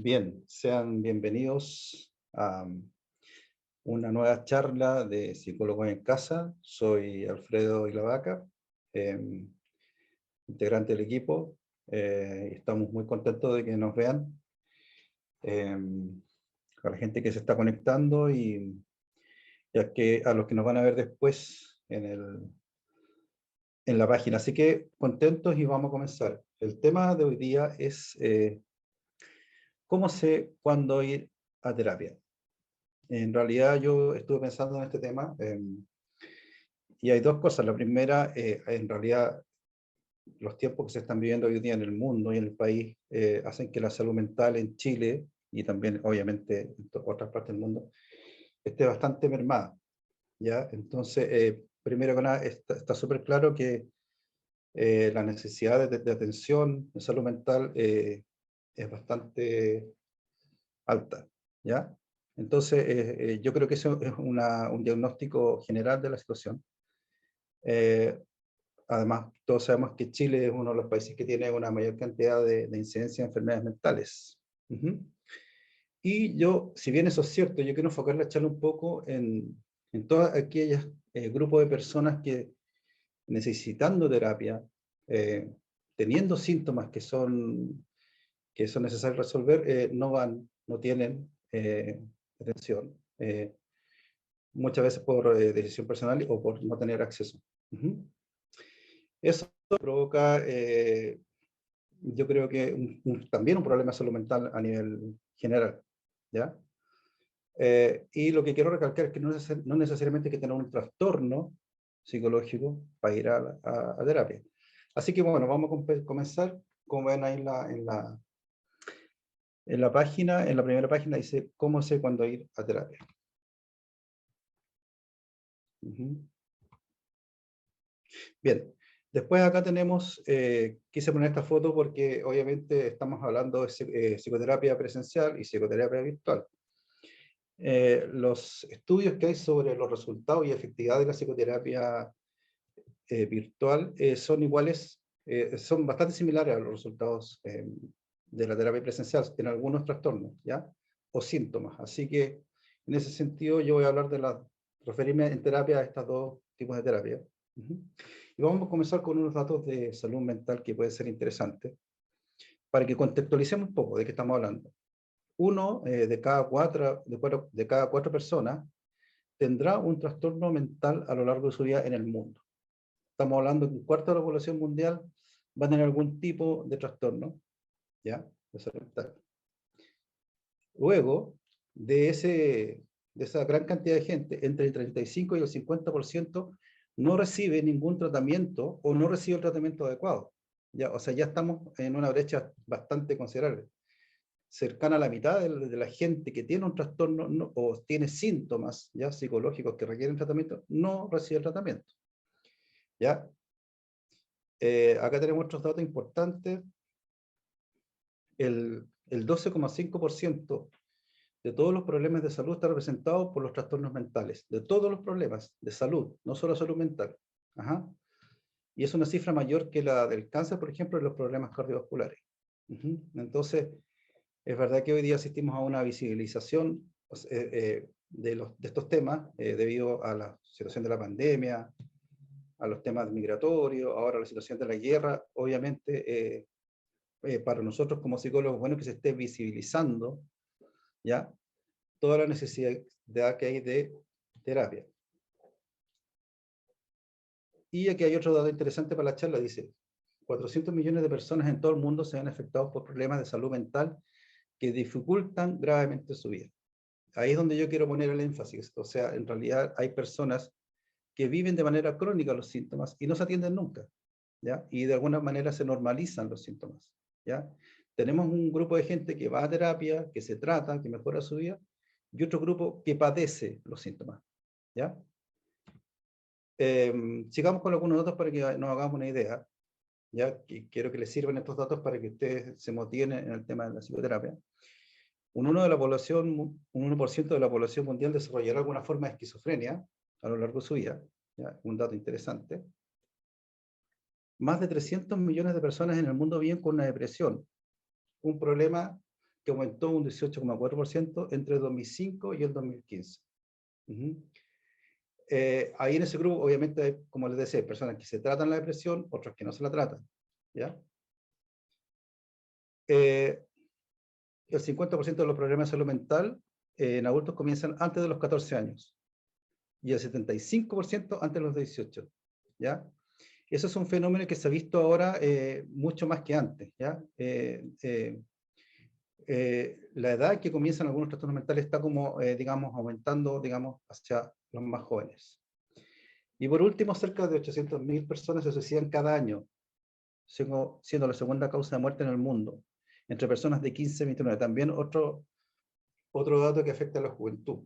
Bien, sean bienvenidos a una nueva charla de Psicólogos en Casa. Soy Alfredo Ilavaca, integrante del equipo. Estamos muy contentos de que nos vean, a la gente que se está conectando y a los que nos van a ver después en la página. Así que contentos y vamos a comenzar. El tema de hoy día es ¿cómo sé cuándo ir a terapia? En realidad yo estuve pensando en este tema y hay dos cosas. La primera, en realidad los tiempos que se están viviendo hoy día en el mundo y en el país hacen que la salud mental en Chile y también obviamente en otras partes del mundo esté bastante mermada, ¿ya? Entonces, primero que nada, está súper claro que la necesidad de atención de salud mental es bastante alta, ¿ya? Entonces, yo creo que eso es un diagnóstico general de la situación. Además, todos sabemos que Chile es uno de los países que tiene una mayor cantidad de incidencia de enfermedades mentales. Ujú. Y yo, si bien eso es cierto, yo quiero enfocar la charla un poco en todos aquellos grupos de personas que necesitando terapia, eh, teniendo síntomas que son necesarios resolver, no tienen atención, muchas veces por decisión personal o por no tener acceso. Ujú. Eso provoca, yo creo que también un problema de salud mental a nivel general, ¿ya? Y lo que quiero recalcar es que no necesariamente hay que tener un trastorno psicológico para ir a terapia. Así que bueno, vamos a comenzar. Como ven ahí en la página, en la primera página dice, ¿cómo sé cuándo ir a terapia? Ujú. Bien, después acá tenemos, quise poner esta foto porque obviamente estamos hablando de psicoterapia presencial y psicoterapia virtual. Los estudios que hay sobre los resultados y efectividad de la psicoterapia virtual son iguales, son bastante similares a los resultados de la terapia presencial en algunos trastornos, ¿ya? O síntomas. Así que en ese sentido yo voy a hablar referirme en terapia a estos dos tipos de terapia. Ujú. Y vamos a comenzar con unos datos de salud mental que pueden ser interesantes para que contextualicemos un poco de qué estamos hablando. Uno de cada cuatro personas tendrá un trastorno mental a lo largo de su vida en el mundo. Estamos hablando que un cuarto de la población mundial va a tener algún tipo de trastorno, ¿ya? De salud mental. Luego, de esa gran cantidad de gente, entre el 35 y el 50% no recibe ningún tratamiento o no recibe el tratamiento adecuado. ¿Ya? O sea, ya estamos en una brecha bastante considerable. Cercana a la mitad de la gente que tiene un trastorno o tiene síntomas ya psicológicos que requieren tratamiento, no recibe tratamiento. ¿Ya? Acá tenemos otros datos importantes. El 12,5% de todos los problemas de salud está representado por los trastornos mentales, de todos los problemas de salud, no solo salud mental. Ajá. Y es una cifra mayor que la del cáncer, por ejemplo, y los problemas cardiovasculares. Ujú. Entonces, es verdad que hoy día asistimos a una visibilización de estos temas debido a la situación de la pandemia, a los temas migratorios, ahora a la situación de la guerra. Obviamente, para nosotros como psicólogos, bueno que se esté visibilizando, ¿ya? Toda la necesidad que hay de terapia. Y aquí hay otro dato interesante para la charla, dice, 400 millones de personas en todo el mundo se ven afectados por problemas de salud mental que dificultan gravemente su vida. Ahí es donde yo quiero poner el énfasis. O sea, en realidad hay personas que viven de manera crónica los síntomas y no se atienden nunca, ¿ya? Y de alguna manera se normalizan los síntomas, ¿ya? Tenemos un grupo de gente que va a terapia, que se trata, que mejora su vida, y otro grupo que padece los síntomas, ¿ya? Sigamos con algunos datos para que nos hagamos una idea, ¿ya? Quiero que les sirvan estos datos para que ustedes se motiven en el tema de la psicoterapia. Un 1% de la población mundial desarrollará alguna forma de esquizofrenia a lo largo de su vida, ¿ya? Un dato interesante. Más de 300 millones de personas en el mundo viven con una depresión, un problema que aumentó un 18,4% entre el 2005 y el 2015. Ahí en ese grupo, obviamente, hay, como les decía, personas que se tratan la depresión, otras que no se la tratan. ¿Ya? El 50% de los problemas de salud mental en adultos comienzan antes de los 14 años y el 75% antes de los 18. ¿Ya? Eso es un fenómeno que se ha visto ahora mucho más que antes. ¿Ya? La edad que comienzan algunos trastornos mentales está como, digamos, aumentando, digamos, hacia los más jóvenes. Y por último, cerca de 800.000 personas se suicidan cada año, siendo la segunda causa de muerte en el mundo, entre personas de 15 a 29. También otro dato que afecta a la juventud.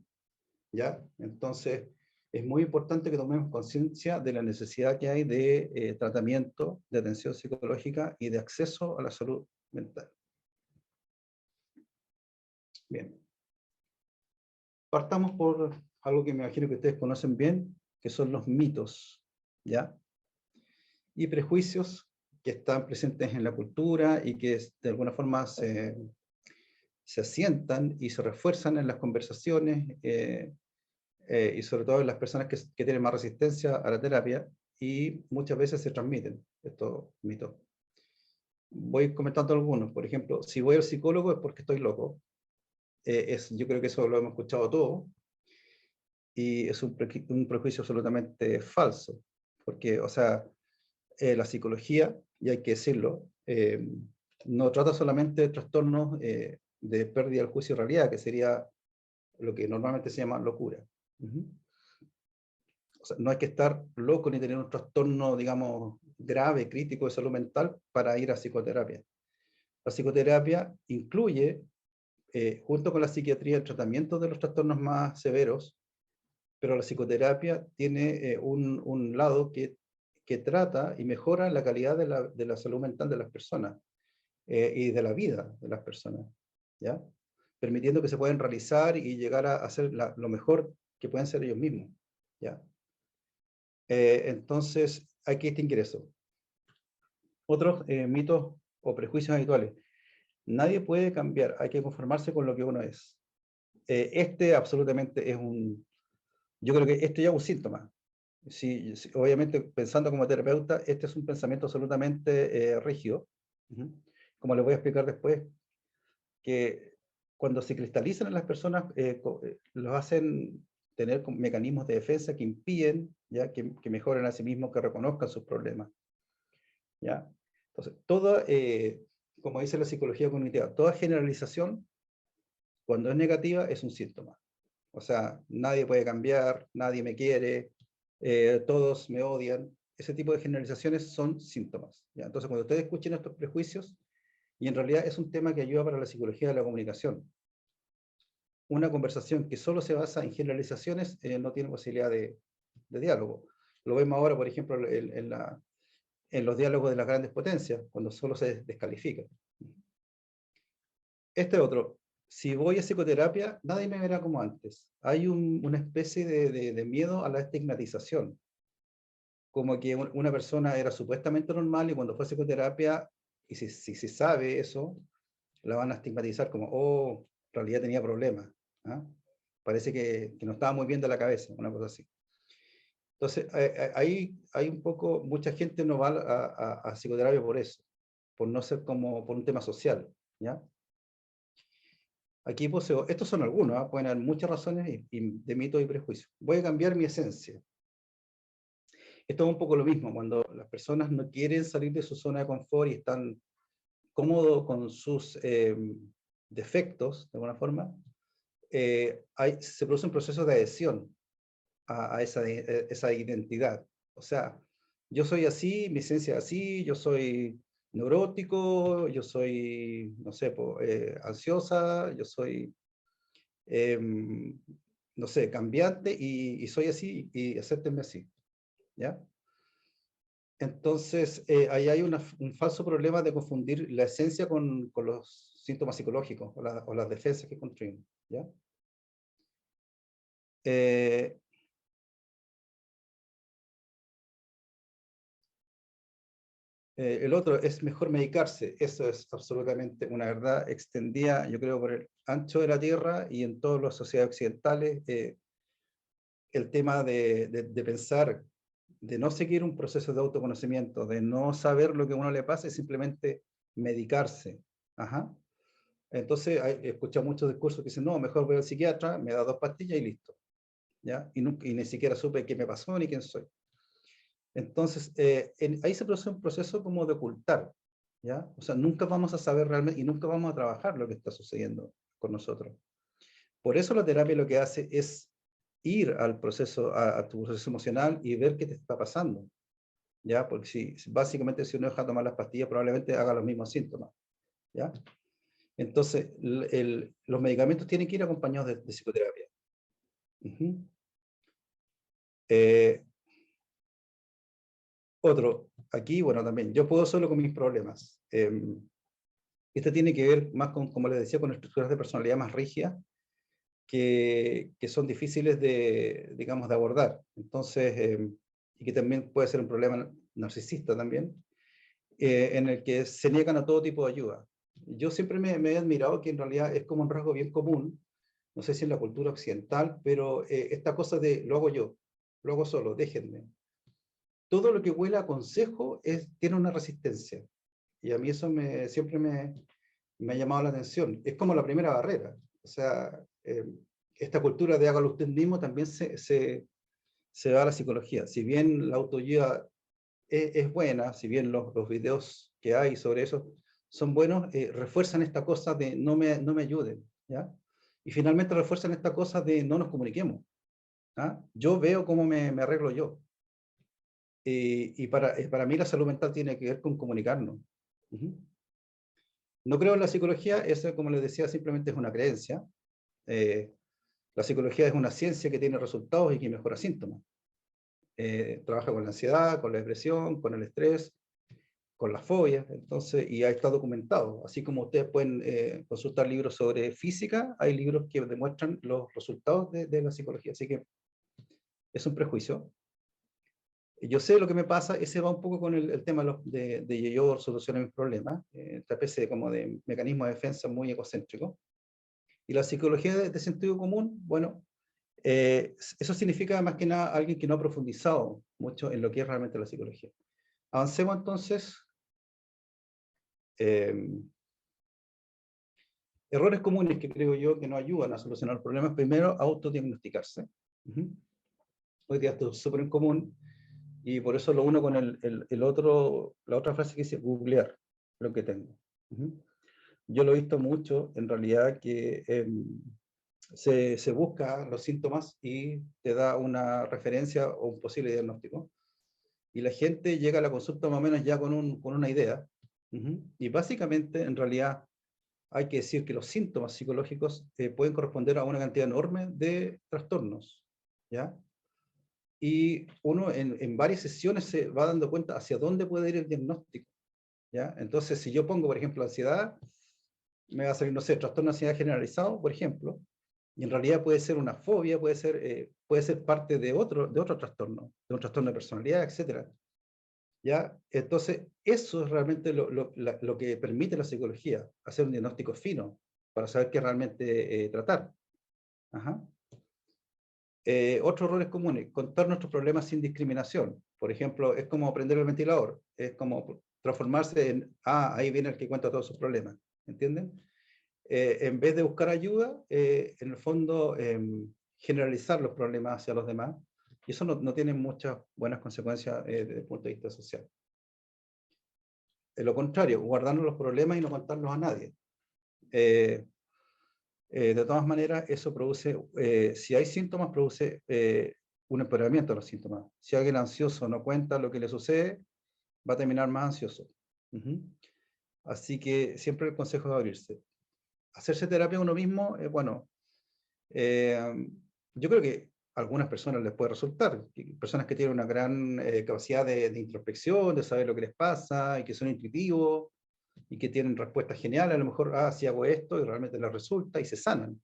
¿Ya? Entonces, es muy importante que tomemos conciencia de la necesidad que hay de tratamiento, de atención psicológica y de acceso a la salud mental. Bien. Partamos por algo que me imagino que ustedes conocen bien, que son los mitos, ¿ya? Y prejuicios que están presentes en la cultura y que de alguna forma se asientan y se refuerzan en las conversaciones y sobre todo en las personas que tienen más resistencia a la terapia y muchas veces se transmiten estos mitos. Voy comentando algunos. Por ejemplo, si voy al psicólogo es porque estoy loco. Yo creo que eso lo hemos escuchado todos y es un prejuicio absolutamente falso, porque, o sea, la psicología, y hay que decirlo, no trata solamente de trastornos de pérdida del juicio de realidad, que sería lo que normalmente se llama locura. O sea, no hay que estar loco ni tener un trastorno, digamos, grave, crítico de salud mental para ir a psicoterapia. La psicoterapia incluye, junto con la psiquiatría, el tratamiento de los trastornos más severos, pero la psicoterapia tiene un lado que trata y mejora la calidad de la salud mental de las personas y de la vida de las personas, ¿ya? Permitiendo que se puedan realizar y llegar a hacer lo mejor que pueden ser ellos mismos, ¿ya? Entonces, hay que distinguir eso. Otros mitos o prejuicios habituales. Nadie puede cambiar, hay que conformarse con lo que uno es. Este absolutamente es yo creo que esto ya es un síntoma. Sí, obviamente, pensando como terapeuta, este es un pensamiento absolutamente rígido. Como les voy a explicar después, que cuando se cristalizan en las personas, los hacen tener mecanismos de defensa que impiden ¿ya? Que mejoren a sí mismos, que reconozcan sus problemas. ¿Ya? Entonces, como dice la psicología cognitiva, toda generalización, cuando es negativa, es un síntoma. O sea, nadie puede cambiar, nadie me quiere, todos me odian. Ese tipo de generalizaciones son síntomas. ¿Ya? Entonces, cuando ustedes escuchen estos prejuicios, y en realidad es un tema que ayuda para la psicología de la comunicación. Una conversación que solo se basa en generalizaciones no tiene posibilidad de diálogo. Lo vemos ahora, por ejemplo, en los diálogos de las grandes potencias, cuando solo se descalifica. Este otro, si voy a psicoterapia, nadie me verá como antes. Hay una especie de miedo a la estigmatización, como que una persona era supuestamente normal y cuando fue a psicoterapia, y si se sabe eso, la van a estigmatizar como, oh, en realidad tenía problemas. ¿Ah? Parece que no estaba muy bien de la cabeza, una cosa así. Entonces, hay un poco, mucha gente no va a psicoterapia por eso, por no ser como, por un tema social, ¿ya? Aquí poseo, estos son algunos, ¿eh? Pueden haber muchas razones de mitos y prejuicios. Voy a cambiar mi esencia. Esto es un poco lo mismo, cuando las personas no quieren salir de su zona de confort y están cómodos con sus defectos, de alguna forma, se produce un proceso de adhesión a esa identidad. O sea, yo soy así, mi esencia es así, yo soy neurótico, yo soy, no sé, ansiosa, yo soy, no sé, cambiante y soy así y acéptenme así. ¿Ya? Entonces, ahí hay un falso problema de confundir la esencia con los síntomas psicológicos o las defensas que construimos. ¿Ya? Eh, El otro es mejor medicarse. Eso es absolutamente una verdad extendida, yo creo, por el ancho de la tierra y en todas las sociedades occidentales. El tema de pensar, de no seguir un proceso de autoconocimiento, de no saber lo que a uno le pasa, es simplemente medicarse. Ajá. Entonces, he escuchado muchos discursos que dicen, no, mejor voy al psiquiatra, me da 2 pastillas y listo. ¿Ya? Y ni siquiera supe qué me pasó ni quién soy. Entonces, ahí se produce un proceso como de ocultar, ¿ya? O sea, nunca vamos a saber realmente y nunca vamos a trabajar lo que está sucediendo con nosotros. Por eso la terapia lo que hace es ir al proceso, a tu proceso emocional y ver qué te está pasando, ¿ya? Porque básicamente si uno deja de tomar las pastillas, probablemente haga los mismos síntomas, ¿ya? Entonces, los medicamentos tienen que ir acompañados de psicoterapia. Uh-huh. Otro, aquí, bueno, también, yo puedo solo con mis problemas. Este tiene que ver más con, como les decía, con estructuras de personalidad más rígidas que son difíciles de, digamos, de abordar. Entonces, y que también puede ser un problema narcisista también, en el que se niegan a todo tipo de ayuda. Yo siempre me he admirado que en realidad es como un rasgo bien común, no sé si en la cultura occidental, pero esta cosa de lo hago yo, lo hago solo, déjenme. Todo lo que huele a consejo tiene una resistencia. Y a mí eso siempre me ha llamado la atención. Es como la primera barrera. O sea, esta cultura de hágalo usted mismo también se va a la psicología. Si bien la autoayuda es buena, si bien los videos que hay sobre eso son buenos, refuerzan esta cosa de no me ayuden, ¿ya? Y finalmente refuerzan esta cosa de no nos comuniquemos. ¿Ah? Yo veo cómo me arreglo yo. Y para mí la salud mental tiene que ver con comunicarnos. Ujú. No creo en la psicología, eso, como les decía, simplemente es una creencia. Eh, la psicología es una ciencia que tiene resultados y que mejora síntomas. Trabaja con la ansiedad, con la depresión, con el estrés, con las fobias, entonces, y está documentado. Así como ustedes pueden consultar libros sobre física, hay libros que demuestran los resultados de la psicología. Así que es un prejuicio. Yo sé lo que me pasa, ese va un poco con el tema de yo soluciono mis problemas, esta especie como de mecanismo de defensa muy egocéntrico. Y la psicología de sentido común, bueno, eso significa más que nada alguien que no ha profundizado mucho en lo que es realmente la psicología. Avancemos entonces. Eh, Errores comunes que creo yo que no ayudan a solucionar problemas. Primero, autodiagnosticarse. Uh-huh. Hoy día esto es súper común y por eso lo uno con la otra frase que dice googlear lo que tengo. Uh-huh. Yo lo he visto mucho, en realidad, que se busca los síntomas y te da una referencia o un posible diagnóstico. Y la gente llega a la consulta más o menos ya con una idea. Uh-huh. Y básicamente, en realidad, hay que decir que los síntomas psicológicos pueden corresponder a una cantidad enorme de trastornos, ¿ya? Y uno en varias sesiones se va dando cuenta hacia dónde puede ir el diagnóstico, ¿ya? Entonces, si yo pongo, por ejemplo, ansiedad, me va a salir, no sé, trastorno de ansiedad generalizado, por ejemplo, y en realidad puede ser una fobia, puede ser parte de otro trastorno, de un trastorno de personalidad, etcétera. ¿Ya? Entonces, eso es realmente lo que permite la psicología, hacer un diagnóstico fino para saber qué realmente tratar. Ajá. Otros errores comunes, contar nuestros problemas sin discriminación. Por ejemplo, es como prender el ventilador, es como transformarse en, ahí viene el que cuenta todos sus problemas, ¿entienden? En vez de buscar ayuda, en el fondo, generalizar los problemas hacia los demás, y eso no tiene muchas buenas consecuencias desde el punto de vista social. Lo contrario, guardarnos los problemas y no contarlos a nadie. De todas maneras, eso produce, si hay síntomas, produce un empeoramiento de los síntomas. Si alguien ansioso no cuenta lo que le sucede, va a terminar más ansioso. Uh-huh. Así que siempre el consejo es abrirse. Hacerse terapia uno mismo, bueno, yo creo que a algunas personas les puede resultar, personas que tienen una gran capacidad de introspección, de saber lo que les pasa y que son intuitivos y que tienen respuestas geniales, a lo mejor, si hago esto y realmente les resulta y se sanan.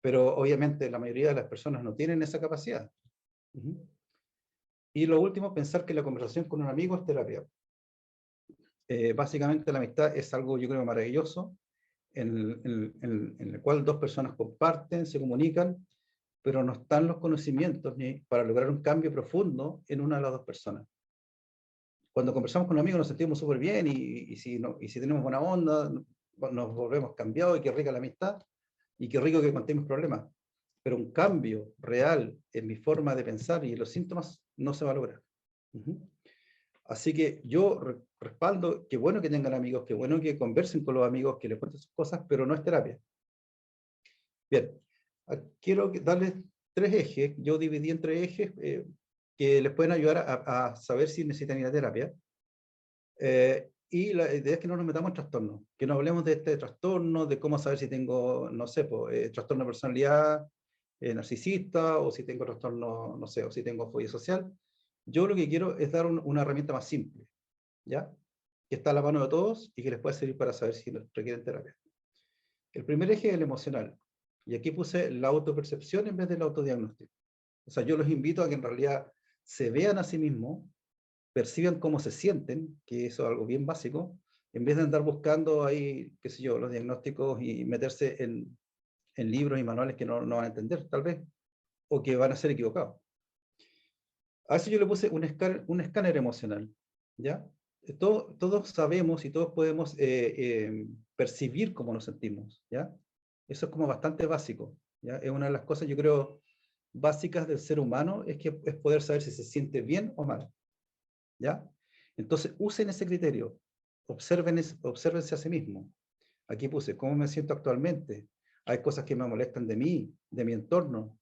Pero obviamente la mayoría de las personas no tienen esa capacidad. Uh-huh. Y lo último, pensar que la conversación con un amigo es terapia. Básicamente la amistad es algo, yo creo, maravilloso, en el cual dos personas comparten, se comunican, pero no están los conocimientos ni para lograr un cambio profundo en una de las dos personas. Cuando conversamos con un amigo nos sentimos súper bien y si tenemos buena onda, nos volvemos cambiados y qué rica la amistad y qué rico que contemos problemas. Pero un cambio real en mi forma de pensar y en los síntomas no se va a lograr. Así que yo respaldo, qué bueno que tengan amigos, qué bueno que conversen con los amigos, que les cuenten sus cosas, pero no es terapia. Bien, quiero darles 3 ejes, yo dividí en 3 ejes que les pueden ayudar a saber si necesitan ir a terapia. Y la idea es que no nos metamos en trastornos, que no hablemos de este trastorno, de cómo saber si tengo, no sé, trastorno de personalidad narcisista, o si tengo trastorno, no sé, o si tengo fobia social. Yo lo que quiero es dar una herramienta más simple, ¿ya? Que está a la mano de todos y que les puede servir para saber si requieren terapia. El primer eje es el emocional. Y aquí puse la autopercepción en vez del autodiagnóstico. O sea, yo los invito a que en realidad se vean a sí mismos, perciban cómo se sienten, que eso es algo bien básico, en vez de andar buscando ahí, qué sé yo, los diagnósticos y meterse en libros y manuales que no van a entender, tal vez, o que van a ser equivocados. A eso yo le puse un escáner emocional, ¿ya? Todos sabemos y todos podemos percibir cómo nos sentimos, ¿ya? Eso es como bastante básico, ¿ya? Es una de las cosas, yo creo, básicas del ser humano, es poder saber si se siente bien o mal, ¿ya? Entonces, usen ese criterio, obsérvense a sí mismos. Aquí puse, ¿cómo me siento actualmente? Hay cosas que me molestan de mí, de mi entorno.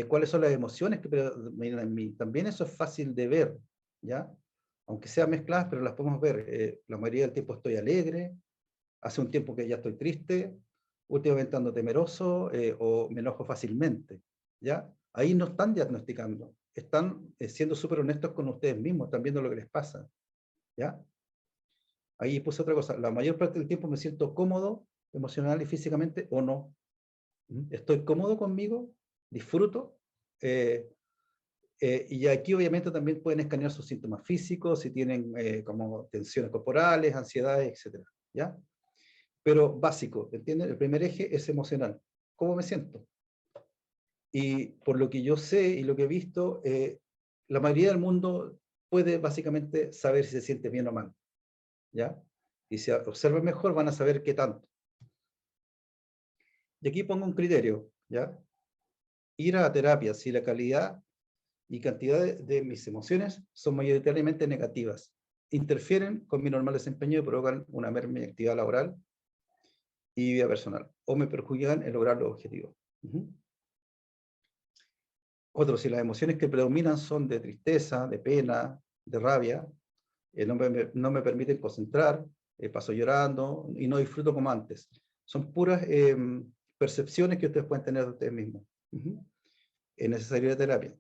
¿Cuáles son las emociones que predominan en mí? También eso es fácil de ver, ¿ya? Aunque sean mezcladas, pero las podemos ver. La mayoría del tiempo estoy alegre, hace un tiempo que ya estoy triste, últimamente ando temeroso o me enojo fácilmente, ¿ya? Ahí no están diagnosticando, están siendo súper honestos con ustedes mismos, están viendo lo que les pasa, ¿ya? Ahí puse otra cosa, la mayor parte del tiempo me siento cómodo emocional y físicamente o no. Estoy cómodo conmigo, disfruto, y aquí obviamente también pueden escanear sus síntomas físicos, si tienen como tensiones corporales, ansiedades, etcétera, ¿ya? Pero básico, ¿entienden? El primer eje es emocional. ¿Cómo me siento? Y por lo que yo sé y lo que he visto, la mayoría del mundo puede básicamente saber si se siente bien o mal, ¿ya? Y si observan mejor van a saber qué tanto. Y aquí pongo un criterio, ¿ya? Ir a la terapia si la calidad y cantidad de mis emociones son mayoritariamente negativas, interfieren con mi normal desempeño y provocan una merma en mi actividad laboral y vida personal, o me perjudican en lograr los objetivos. Otro, si las emociones que predominan son de tristeza, de pena, de rabia, no me permiten concentrar, paso llorando y no disfruto como antes. Son puras percepciones que ustedes pueden tener de ustedes mismos. Es necesario la terapia.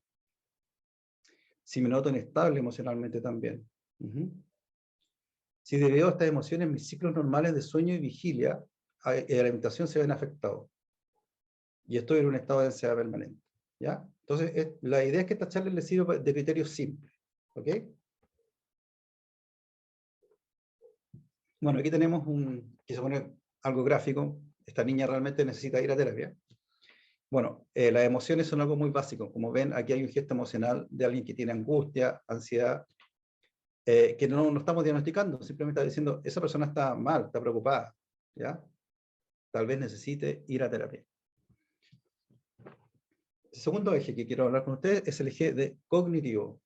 Si me noto inestable emocionalmente también. Si debido a estas emociones mis ciclos normales de sueño y vigilia y de alimentación se ven afectados. Y estoy en un estado de ansiedad permanente. ¿Ya? Entonces, la idea es que esta charla les sirva de criterio simple. ¿Ok? Bueno, aquí tenemos que se pone algo gráfico. Esta niña realmente necesita ir a terapia. Bueno, las emociones son algo muy básico. Como ven, aquí hay un gesto emocional de alguien que tiene angustia, ansiedad, que no estamos diagnosticando, simplemente está diciendo, esa persona está mal, está preocupada, ¿ya? Tal vez necesite ir a terapia. El segundo eje que quiero hablar con ustedes es el eje de cognitivo,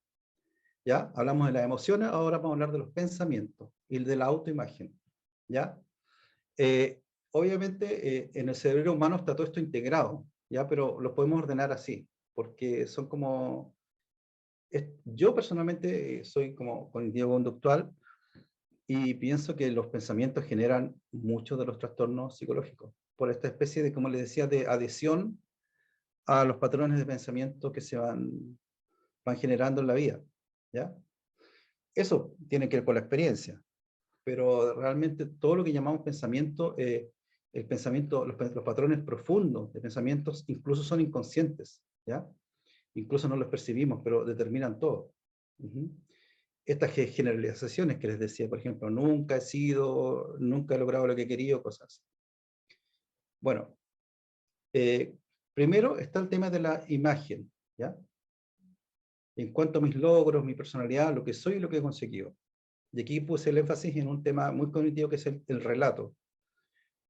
¿ya? Hablamos de las emociones, ahora vamos a hablar de los pensamientos y de la autoimagen, ¿ya? Obviamente, en el cerebro humano está todo esto integrado, ¿ya? Pero lo podemos ordenar así, porque son como... yo personalmente soy como cognitivo-conductual y pienso que los pensamientos generan muchos de los trastornos psicológicos, por esta especie de, como les decía, de adhesión a los patrones de pensamiento que se van generando en la vida, ¿ya? Eso tiene que ver con la experiencia, pero realmente todo lo que llamamos pensamiento, el pensamiento, los patrones profundos de pensamientos incluso son inconscientes, ¿ya? Incluso no los percibimos, pero determinan todo. estas generalizaciones que les decía, por ejemplo, nunca he logrado lo que he querido, cosas así. Bueno, primero está el tema de la imagen, ¿ya? En cuanto a mis logros, mi personalidad, lo que soy y lo que he conseguido. Y aquí puse el énfasis en un tema muy cognitivo que es el relato.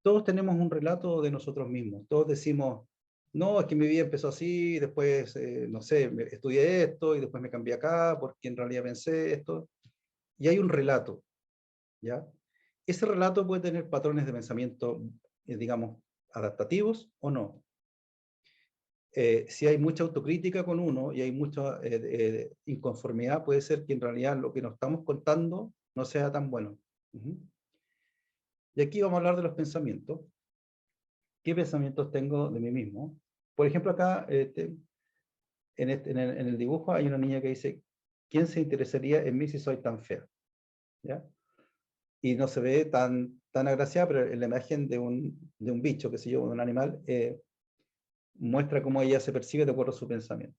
Todos tenemos un relato de nosotros mismos. Todos decimos, no, es que mi vida empezó así, después, no sé, estudié esto y después me cambié acá porque en realidad pensé esto. Y hay un relato, ¿ya? Ese relato puede tener patrones de pensamiento, digamos, adaptativos o no. Si hay mucha autocrítica con uno y hay mucha inconformidad, puede ser que en realidad lo que nos estamos contando no sea tan bueno. Y aquí vamos a hablar de los pensamientos. ¿Qué pensamientos tengo de mí mismo? Por ejemplo, acá en el dibujo hay una niña que dice, ¿quién se interesaría en mí si soy tan fea? ¿Ya? Y no se ve tan agraciada, pero en la imagen de un bicho, qué sé yo, de un animal, muestra cómo ella se percibe de acuerdo a su pensamiento.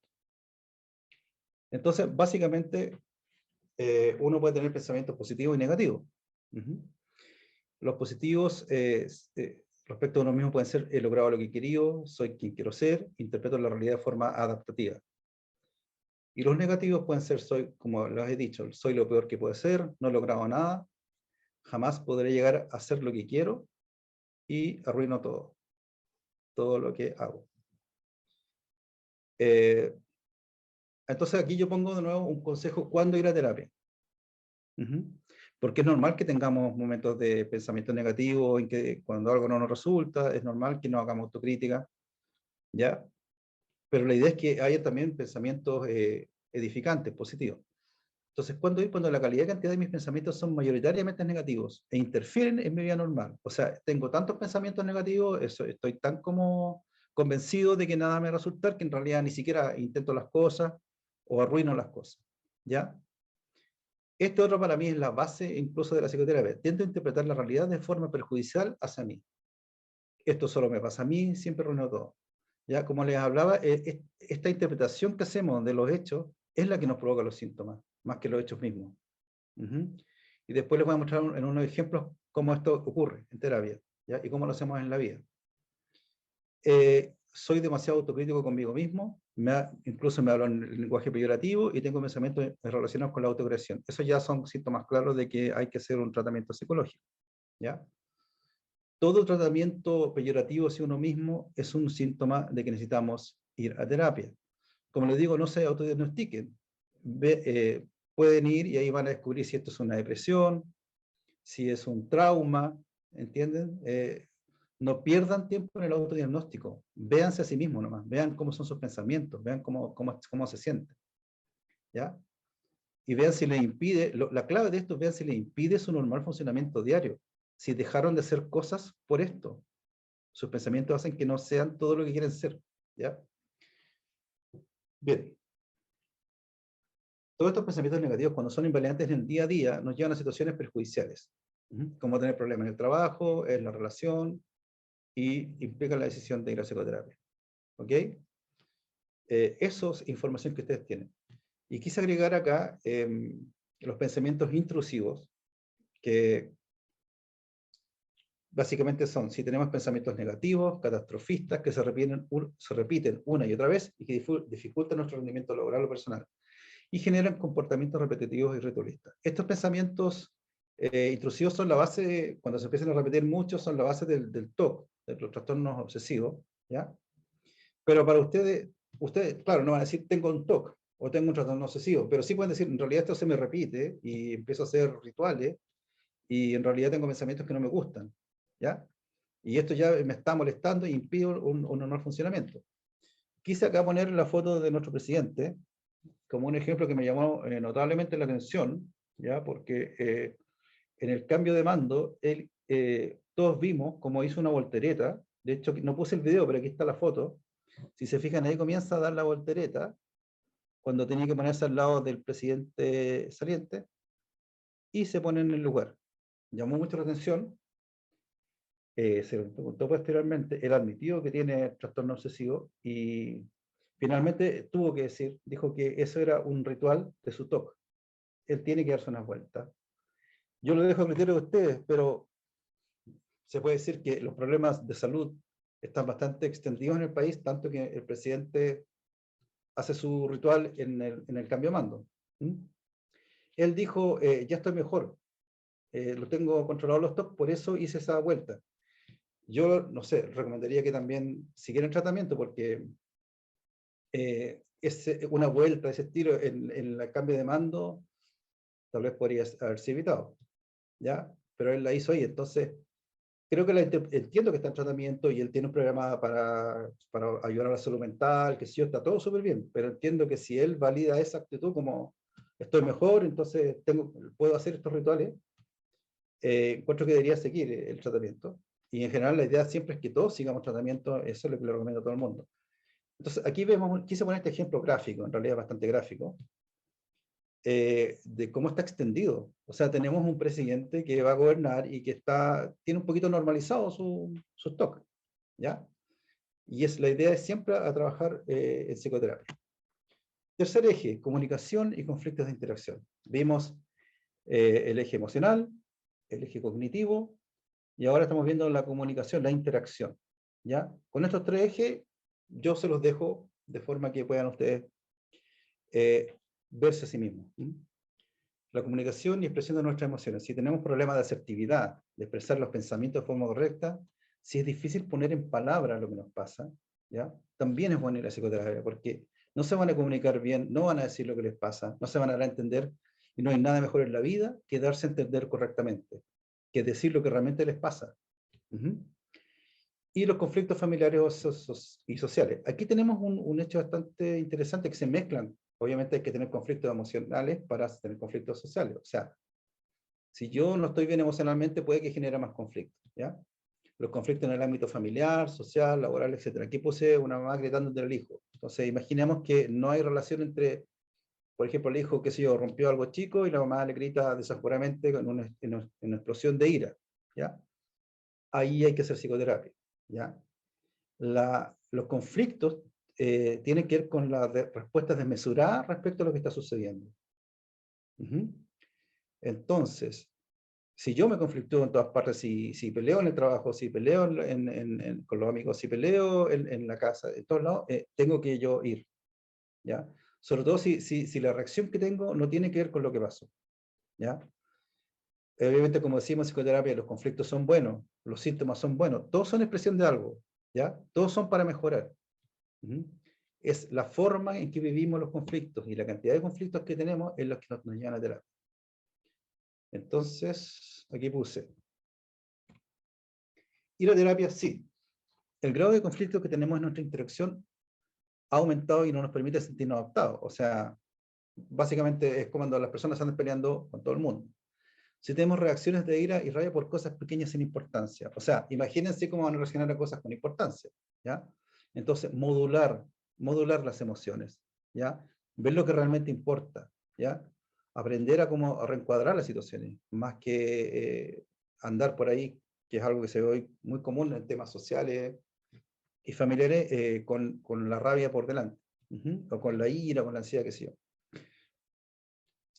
Entonces, básicamente, uno puede tener pensamientos positivos y negativos. Los positivos respecto a uno mismo pueden ser: he logrado lo que he querido, soy quien quiero ser, interpreto la realidad de forma adaptativa. Y los negativos pueden ser: soy, como les he dicho, soy lo peor que puede ser, no he logrado nada, jamás podré llegar a hacer lo que quiero y arruino todo lo que hago. Entonces aquí yo pongo de nuevo un consejo: ¿cuándo ir a terapia? Porque es normal que tengamos momentos de pensamiento negativo, en que cuando algo no nos resulta, es normal que no hagamos autocrítica, ¿ya? Pero la idea es que haya también pensamientos edificantes, positivos. Entonces, ¿cuándo ir? Cuando la calidad y cantidad de mis pensamientos son mayoritariamente negativos e interfieren en mi vida normal. O sea, tengo tantos pensamientos negativos, estoy tan como convencido de que nada me va a resultar, que en realidad ni siquiera intento las cosas o arruino las cosas, ¿ya? Este otro para mí es la base incluso de la psicoterapia. Tiendo a interpretar la realidad de forma perjudicial hacia mí. Esto solo me pasa a mí, siempre arruino todo. Ya, como les hablaba, esta interpretación que hacemos de los hechos es la que nos provoca los síntomas, más que los hechos mismos. Y después les voy a mostrar en unos ejemplos cómo esto ocurre en terapia, ¿ya? Y cómo lo hacemos en la vida. Soy demasiado autocrítico conmigo mismo, incluso me hablo en el lenguaje peyorativo y tengo pensamientos relacionados con la autocreación. Esos ya son síntomas claros de que hay que hacer un tratamiento psicológico, ¿ya? Todo tratamiento peyorativo hacia uno mismo es un síntoma de que necesitamos ir a terapia. Como les digo, no se autodiagnostiquen. Pueden ir y ahí van a descubrir si esto es una depresión, si es un trauma, ¿entienden? No pierdan tiempo en el autodiagnóstico. Véanse a sí mismos nomás, vean cómo son sus pensamientos, vean cómo se sienten, ¿ya? Y vean si les impide, la clave de esto es: vean si les impide su normal funcionamiento diario, si dejaron de hacer cosas por esto. Sus pensamientos hacen que no sean todo lo que quieren ser, ¿ya? Bien. Todos estos pensamientos negativos, cuando son invalidantes en el día a día, nos llevan a situaciones perjudiciales, como tener problemas en el trabajo, en la relación, y implican la decisión de ir a psicoterapia. ¿Ok? Eso es información que ustedes tienen. Y quise agregar acá los pensamientos intrusivos, que básicamente son: si tenemos pensamientos negativos, catastrofistas, que se repiten una y otra vez y que dificultan nuestro rendimiento laboral o personal, y generan comportamientos repetitivos y ritualistas. Estos pensamientos intrusivos son la base, cuando se empiezan a repetir mucho, son la base del TOC, de los trastornos obsesivos, ¿ya? Pero para ustedes, claro, no van a decir tengo un TOC o tengo un trastorno obsesivo, pero sí pueden decir: en realidad esto se me repite y empiezo a hacer rituales y en realidad tengo pensamientos que no me gustan, ¿ya? Y esto ya me está molestando y impide un normal funcionamiento. Quise acá poner la foto de nuestro presidente como un ejemplo que me llamó notablemente la atención, ¿ya? Porque en el cambio de mando, todos vimos cómo hizo una voltereta. De hecho, no puse el video, pero aquí está la foto. Si se fijan, ahí comienza a dar la voltereta cuando tenía que ponerse al lado del presidente saliente y se pone en el lugar. Llamó mucho la atención. Se lo preguntó posteriormente. Él admitió que tiene trastorno obsesivo y finalmente tuvo que decir, dijo que eso era un ritual de su TOC. él tiene que darse una vuelta. Yo lo dejo a criterio de ustedes, pero se puede decir que los problemas de salud están bastante extendidos en el país, tanto que el presidente hace su ritual en el cambio de mando. ¿Mm? Él dijo, ya estoy mejor, lo tengo controlado los stocks, por eso hice esa vuelta. Yo, no sé, recomendaría que también siguieran tratamiento, porque una vuelta de ese estilo en el cambio de mando, tal vez podría haberse evitado, ¿ya? Pero él la hizo ahí, entonces creo que entiendo que está en tratamiento y él tiene un programa para ayudar a la salud mental, que sí, está todo súper bien, pero entiendo que si él valida esa actitud como estoy mejor, entonces puedo hacer estos rituales, encuentro que debería seguir el tratamiento. Y en general la idea siempre es que todos sigamos tratamiento, eso es lo que le recomiendo a todo el mundo. Entonces aquí vemos, quise poner este ejemplo gráfico, en realidad bastante gráfico, de cómo está extendido. O sea, tenemos un presidente que va a gobernar y que tiene un poquito normalizado su stock, ¿ya? Y la idea es siempre a trabajar en psicoterapia. Tercer eje, comunicación y conflictos de interacción. Vimos el eje emocional, el eje cognitivo, y ahora estamos viendo la comunicación, la interacción, ¿ya? Con estos tres ejes, yo se los dejo de forma que puedan ustedes verse a sí mismos. La comunicación y expresión de nuestras emociones. Si tenemos problemas de asertividad, de expresar los pensamientos de forma correcta, si es difícil poner en palabras lo que nos pasa, ¿ya? También es bueno ir a psicoterapia, porque no se van a comunicar bien, no van a decir lo que les pasa, no se van a dar a entender, y no hay nada mejor en la vida que darse a entender correctamente, que decir lo que realmente les pasa. Y los conflictos familiares y sociales. Aquí tenemos un hecho bastante interesante, que se mezclan. Obviamente hay que tener conflictos emocionales para tener conflictos sociales. O sea, si yo no estoy bien emocionalmente, puede que genere más conflictos, ¿ya? Los conflictos en el ámbito familiar, social, laboral, etc. Aquí puse una mamá gritando entre el hijo. Entonces, imaginemos que no hay relación entre, por ejemplo, el hijo, qué sé yo, rompió algo chico y la mamá le grita desaforadamente en una explosión de ira, ¿ya? Ahí hay que hacer psicoterapia, ¿ya? Los conflictos tienen que ver con las respuestas desmesuradas respecto a lo que está sucediendo. Entonces, si yo me conflictúo en todas partes, si peleo en el trabajo, si peleo con los amigos, si peleo en la casa, en todos lados, tengo que yo ir, ¿ya? Sobre todo si la reacción que tengo no tiene que ver con lo que pasó, ¿ya? Obviamente, como decimos en psicoterapia, los conflictos son buenos, los síntomas son buenos, todos son expresión de algo, ¿ya? Todos son para mejorar. Es la forma en que vivimos los conflictos y la cantidad de conflictos que tenemos es lo que nos llevan a terapia. Entonces, aquí puse. Ir a terapia, sí. El grado de conflicto que tenemos en nuestra interacción ha aumentado y no nos permite sentirnos adaptados. O sea, básicamente es como cuando las personas andan peleando con todo el mundo. Si tenemos reacciones de ira y rabia por cosas pequeñas sin importancia. O sea, imagínense cómo van a reaccionar a cosas con importancia, ¿ya? Entonces, modular las emociones, ¿ya? Ver lo que realmente importa, ¿ya? Aprender a reencuadrar las situaciones, más que andar por ahí, que es algo que se ve hoy muy común en temas sociales y familiares, con la rabia por delante, o con la ira, con la ansiedad, qué sé yo.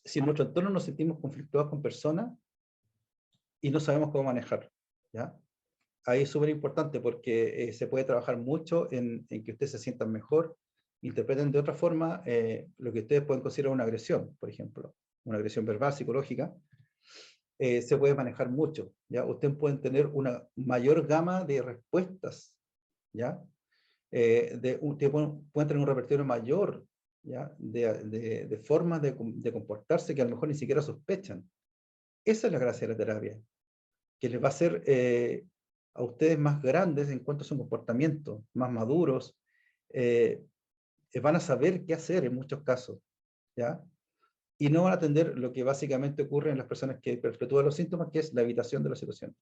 Si en nuestro entorno nos sentimos conflictuados con personas y no sabemos cómo manejar, ¿ya? Ahí es súper importante porque se puede trabajar mucho en que ustedes se sientan mejor, interpreten de otra forma lo que ustedes pueden considerar una agresión, por ejemplo, una agresión verbal, psicológica, se puede manejar mucho, ¿ya? Ustedes pueden tener una mayor gama de respuestas, ¿ya? Pueden tener un repertorio mayor, ¿ya? De formas de comportarse que a lo mejor ni siquiera sospechan. Esa es la gracia de la terapia, que les va a hacer a ustedes más grandes en cuanto a su comportamiento, más maduros, van a saber qué hacer en muchos casos, ¿ya? Y no van a atender lo que básicamente ocurre en las personas que perpetúan los síntomas, que es la evitación de la situación.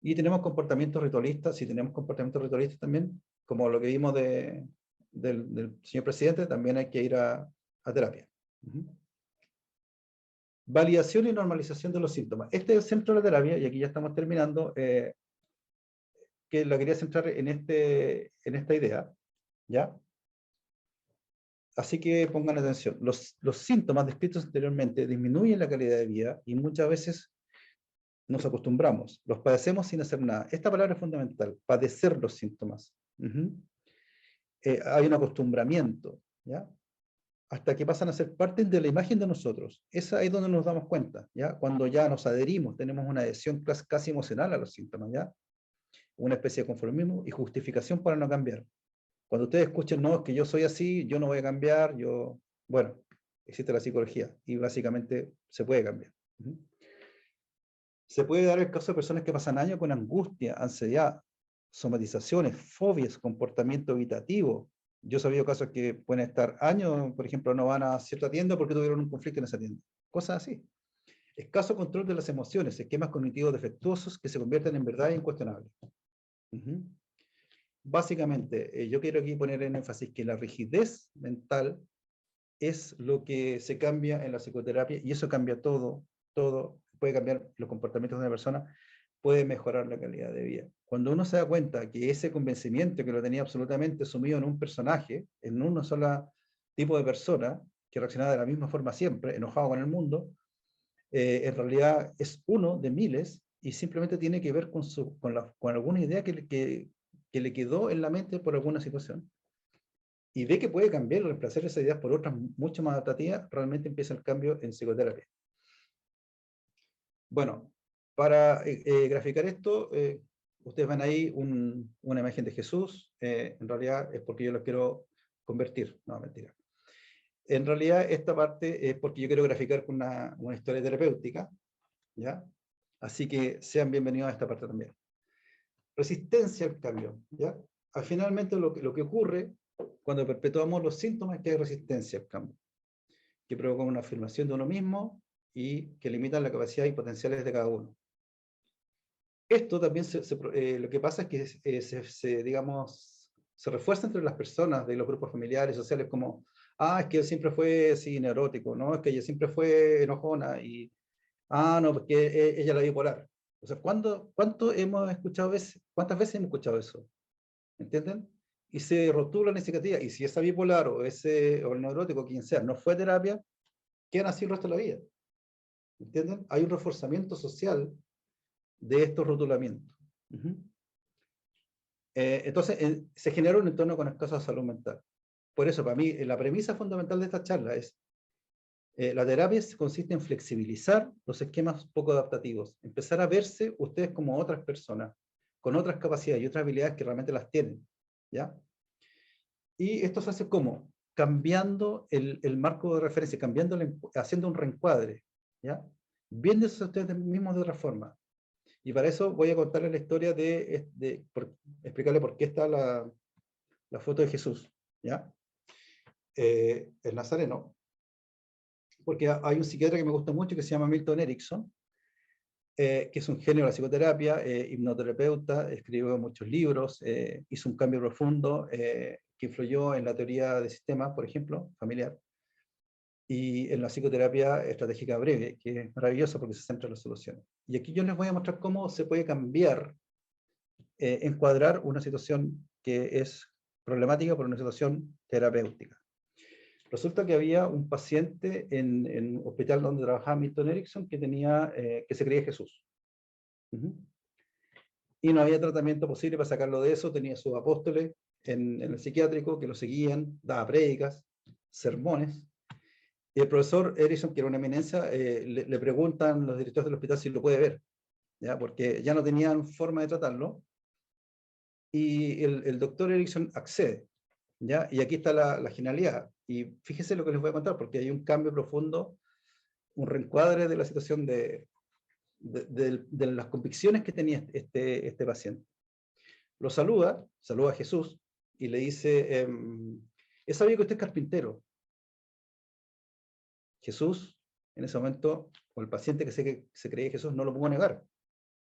Y tenemos comportamientos ritualistas, si tenemos comportamientos ritualistas también, como lo que vimos del señor presidente, también hay que ir a terapia. Validación y normalización de los síntomas. Este es el centro de la terapia, y aquí ya estamos terminando, que la quería centrar en esta idea, ¿ya? Así que pongan atención. Los síntomas descritos anteriormente disminuyen la calidad de vida y muchas veces nos acostumbramos. Los padecemos sin hacer nada. Esta palabra es fundamental, padecer los síntomas. Hay un acostumbramiento, ¿ya? Hasta que pasan a ser parte de la imagen de nosotros. Esa es donde nos damos cuenta, ¿ya? Cuando ya nos adherimos, tenemos una adhesión casi emocional a los síntomas, ¿ya? Una especie de conformismo y justificación para no cambiar. Cuando ustedes escuchen, no, es que yo soy así, yo no voy a cambiar, bueno, existe la psicología y básicamente se puede cambiar. Se puede dar el caso de personas que pasan años con angustia, ansiedad, somatizaciones, fobias, comportamiento evitativo. Yo he sabido casos que pueden estar años, por ejemplo, no van a cierta tienda porque tuvieron un conflicto en esa tienda. Cosas así. Escaso control de las emociones, esquemas cognitivos defectuosos que se convierten en verdad incuestionables. Básicamente, yo quiero aquí poner en énfasis que la rigidez mental es lo que se cambia en la psicoterapia y eso cambia todo, puede cambiar los comportamientos de una persona, puede mejorar la calidad de vida. Cuando uno se da cuenta que ese convencimiento que lo tenía absolutamente sumido en un personaje, en un solo tipo de persona, que reaccionaba de la misma forma siempre, enojado con el mundo, en realidad es uno de miles y simplemente tiene que ver con alguna idea que le quedó en la mente por alguna situación. Y ve que puede cambiar, reemplazar esas ideas por otras mucho más adaptativas, realmente empieza el cambio en psicoterapia. Bueno, para graficar esto, ustedes ven ahí una imagen de Jesús, en realidad es porque yo lo quiero convertir, no, mentira. En realidad esta parte es porque yo quiero graficar con una historia terapéutica, ¿ya? Así que sean bienvenidos a esta parte también. Resistencia al cambio, ¿ya? Finalmente lo que ocurre cuando perpetuamos los síntomas es que hay resistencia al cambio, que provoca una afirmación de uno mismo y que limitan la capacidad y potenciales de cada uno. Esto también lo que pasa es que digamos, se refuerza entre las personas de los grupos familiares, sociales, como, es que él siempre fue así neurótico, ¿no? Es que ella siempre fue enojona y, no, porque ella era bipolar. O sea, ¿cuántas veces hemos escuchado eso? ¿Entienden? Y se rotulan esa psiquiatría, y si esa bipolar o el neurótico, quien sea, no fue a terapia, quedan así el resto de la vida. ¿Entienden? Hay un reforzamiento social de estos rotulamientos. Entonces, se genera un entorno con escasa salud mental. Por eso, para mí, la premisa fundamental de esta charla es la terapia consiste en flexibilizar los esquemas poco adaptativos, empezar a verse ustedes como otras personas, con otras capacidades y otras habilidades que realmente las tienen, ¿ya? Y esto se hace ¿cómo? Cambiando el marco de referencia, haciendo un reencuadre, ¿ya? Viéndose ustedes mismos de otra forma. Y para eso voy a contarles la historia explicarle por qué está la foto de Jesús, ¿ya? El Nazareno, porque hay un psiquiatra que me gusta mucho que se llama Milton Erickson, que es un genio de la psicoterapia, hipnoterapeuta, escribió muchos libros, hizo un cambio profundo que influyó en la teoría de sistemas, por ejemplo, familiar, y en la psicoterapia estratégica breve, que es maravillosa porque se centra en las soluciones. Y aquí yo les voy a mostrar cómo se puede cambiar, encuadrar una situación que es problemática por una situación terapéutica. Resulta que había un paciente en un hospital donde trabajaba Milton Erickson que se creía Jesús. Y no había tratamiento posible para sacarlo de eso, tenía sus apóstoles en el psiquiátrico que lo seguían, daba prédicas, sermones. Y el profesor Erickson, que era una eminencia, le preguntan los directores del hospital si lo puede ver, ¿ya? Porque ya no tenían forma de tratarlo. Y el doctor Erickson accede, ¿ya? Y aquí está la genialidad. Y fíjese lo que les voy a contar, porque hay un cambio profundo, un reencuadre de la situación de las convicciones que tenía este paciente. Lo saluda a Jesús y le dice, ¿es sabido que usted es carpintero? Jesús, en ese momento, o el paciente que se creía Jesús, no lo pudo negar.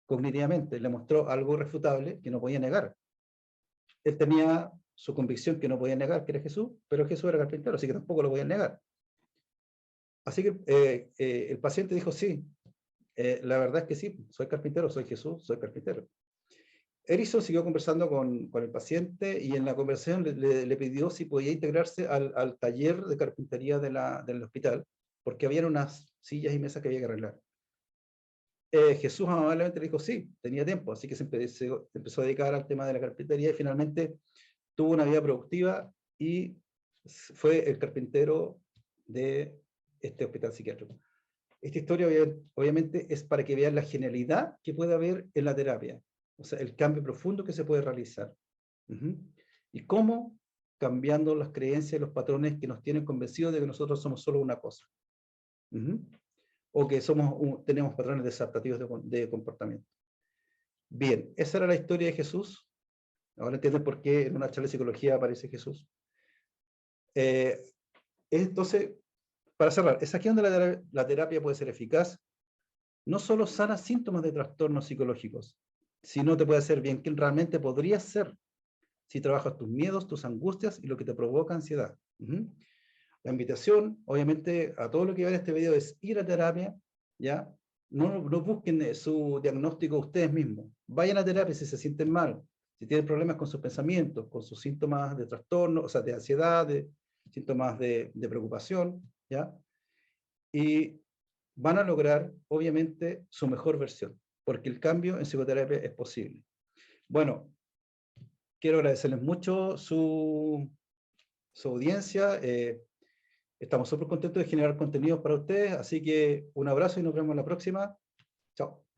Cognitivamente le mostró algo irrefutable que no podía negar. Él tenía su convicción que no podía negar que era Jesús, pero Jesús era carpintero, así que tampoco lo podía negar. Así que el paciente dijo, sí, la verdad es que sí, soy carpintero, soy Jesús, soy carpintero. Erickson siguió conversando con el paciente y en la conversación le pidió si podía integrarse al taller de carpintería del hospital, porque habían unas sillas y mesas que había que arreglar. Jesús amablemente le dijo sí, tenía tiempo, así que se empezó a dedicar al tema de la carpintería y finalmente tuvo una vida productiva y fue el carpintero de este hospital psiquiátrico. Esta historia obviamente es para que vean la genialidad que puede haber en la terapia, o sea, el cambio profundo que se puede realizar. Y cómo cambiando las creencias y los patrones que nos tienen convencidos de que nosotros somos solo una cosa. O que tenemos patrones desadaptativos de comportamiento. Bien, esa era la historia de Jesús. Ahora entienden por qué en una charla de psicología aparece Jesús. Entonces, para cerrar, es aquí donde la terapia puede ser eficaz. No solo sana síntomas de trastornos psicológicos, sino te puede hacer bien que realmente podría ser si trabajas tus miedos, tus angustias y lo que te provoca ansiedad. La invitación, obviamente, a todo lo que va en este video es ir a terapia, ¿ya? No busquen su diagnóstico ustedes mismos. Vayan a terapia si se sienten mal, si tienen problemas con sus pensamientos, con sus síntomas de trastorno, o sea, de ansiedad, de síntomas de preocupación, ¿ya? Y van a lograr, obviamente, su mejor versión, porque el cambio en psicoterapia es posible. Bueno, quiero agradecerles mucho su audiencia. Estamos súper contentos de generar contenidos para ustedes, así que un abrazo y nos vemos la próxima. Chao.